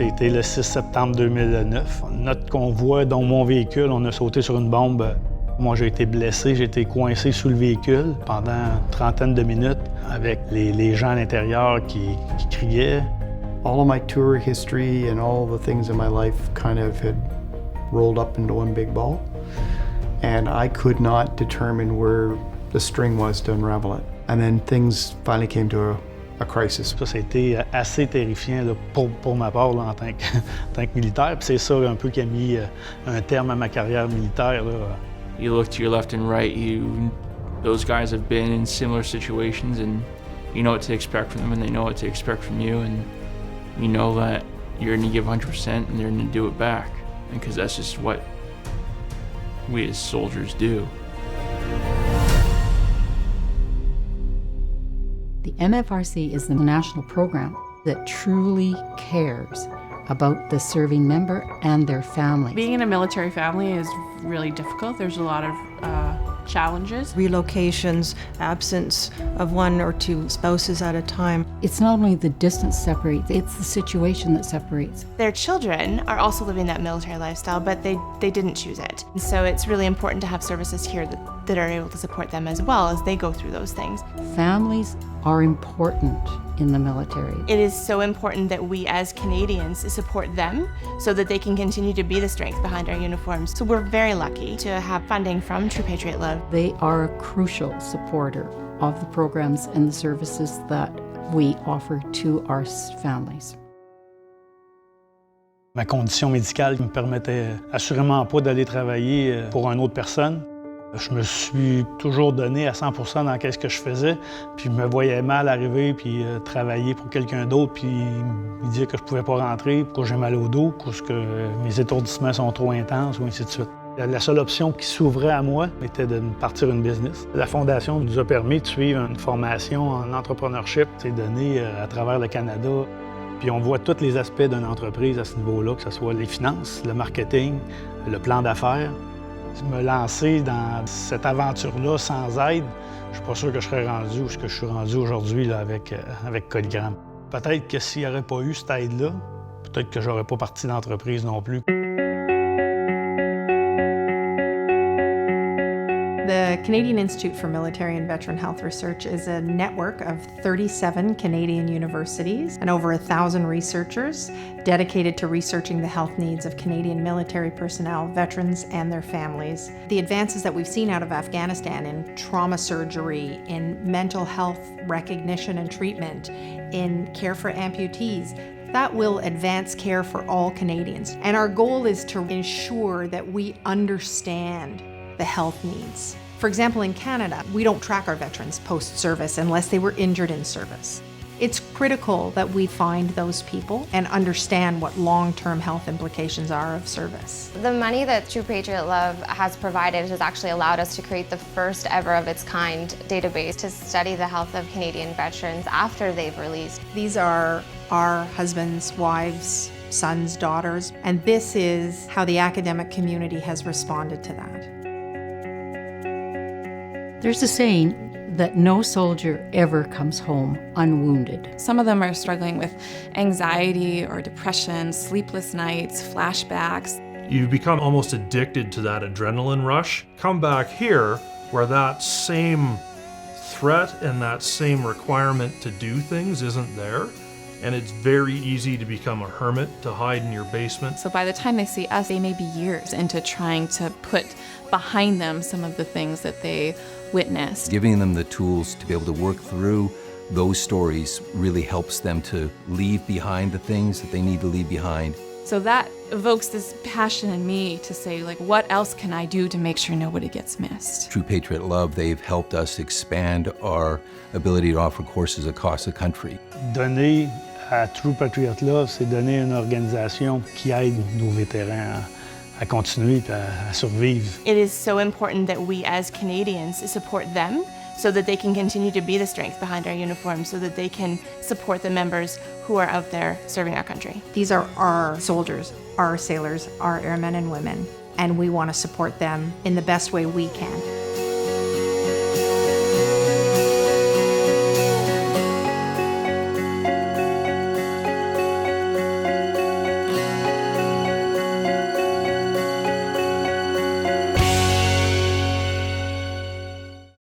C'était le 6 septembre 2009. Notre convoi, dont mon véhicule, on a sauté sur une bombe. Moi, j'ai été blessé, j'ai été coincé sous le véhicule pendant une trentaine de minutes avec les gens à l'intérieur qui criaient. All of my tour history and all the things in my life kind of had rolled up into one big ball. And I could not determine where the string was to unravel it. And then things finally came to a crisis. Ça a été assez terrifiant là, pour ma part là, en tant que militaire. Puis c'est ça un peu qui a mis un terme à ma carrière militaire. Là. You look to your left and right, those guys have been in similar situations and you know what to expect from them and they know what to expect from you and you know that you're going to give 100% and they're going to do it back because that's just what we as soldiers do. The MFRC is the national program that truly cares about the serving member and their family. Being in a military family is really difficult. There's a lot of challenges. Relocations, absence of one or two spouses at a time. It's not only the distance separates, it's the situation that separates. Their children are also living that military lifestyle, but they didn't choose it. And so it's really important to have services here that are able to support them as well as they go through those things. Families are important in the military. It is so important that we as Canadians support them so that they can continue to be the strength behind our uniforms. So we're very lucky to have funding from True Patriot Love. They are a crucial supporter of the programs and the services that we offer to our families. Ma condition médicale ne me permettait assurément pas d'aller travailler pour une autre personne. Je me suis toujours donné à 100% dans ce que je faisais, puis je me voyais mal arriver, puis travailler pour quelqu'un d'autre, puis me dire que je pouvais pas rentrer, que j'ai mal au dos, que mes étourdissements sont trop intenses, ou ainsi de suite. La seule option qui s'ouvrait à moi était de partir une business. La Fondation nous a permis de suivre une formation en entrepreneurship, c'est donné à travers le Canada. Puis on voit tous les aspects d'une entreprise à ce niveau-là, que ce soit les finances, le marketing, le plan d'affaires. Me lancer dans cette aventure-là sans aide, je suis pas sûr que je serais rendu où je suis rendu aujourd'hui là, avec Colligram. Peut-être que s'il n'y aurait pas eu cette aide-là, peut-être que j'aurais pas parti d'entreprise non plus. The Canadian Institute for Military and Veteran Health Research is a network of 37 Canadian universities and over 1,000 researchers dedicated to researching the health needs of Canadian military personnel, veterans, and their families. The advances that we've seen out of Afghanistan in trauma surgery, in mental health recognition and treatment, in care for amputees, that will advance care for all Canadians. And our goal is to ensure that we understand the health needs. For example, in Canada, we don't track our veterans post-service unless they were injured in service. It's critical that we find those people and understand what long-term health implications are of service. The money that True Patriot Love has provided has actually allowed us to create the first ever of its kind database to study the health of Canadian veterans after they've released. These are our husbands, wives, sons, daughters, and this is how the academic community has responded to that. There's a saying that no soldier ever comes home unwounded. Some of them are struggling with anxiety or depression, sleepless nights, flashbacks. You become almost addicted to that adrenaline rush. Come back here where that same threat and that same requirement to do things isn't there. And it's very easy to become a hermit, to hide in your basement. So by the time they see us, they may be years into trying to put behind them some of the things that they witnessed. Giving them the tools to be able to work through those stories really helps them to leave behind the things that they need to leave behind. So that evokes this passion in me to say, like, what else can I do to make sure nobody gets missed? True Patriot Love, they've helped us expand our ability to offer courses across the country. Donner à True Patriot Love, c'est donner une organisation qui aide nos vétérans à continuer et à survivre. It is so important that we as Canadians support them so that they can continue to be the strength behind our uniforms, so that they can support the members who are out there serving our country. These are our soldiers, our sailors, our airmen and women, and we want to support them in the best way we can.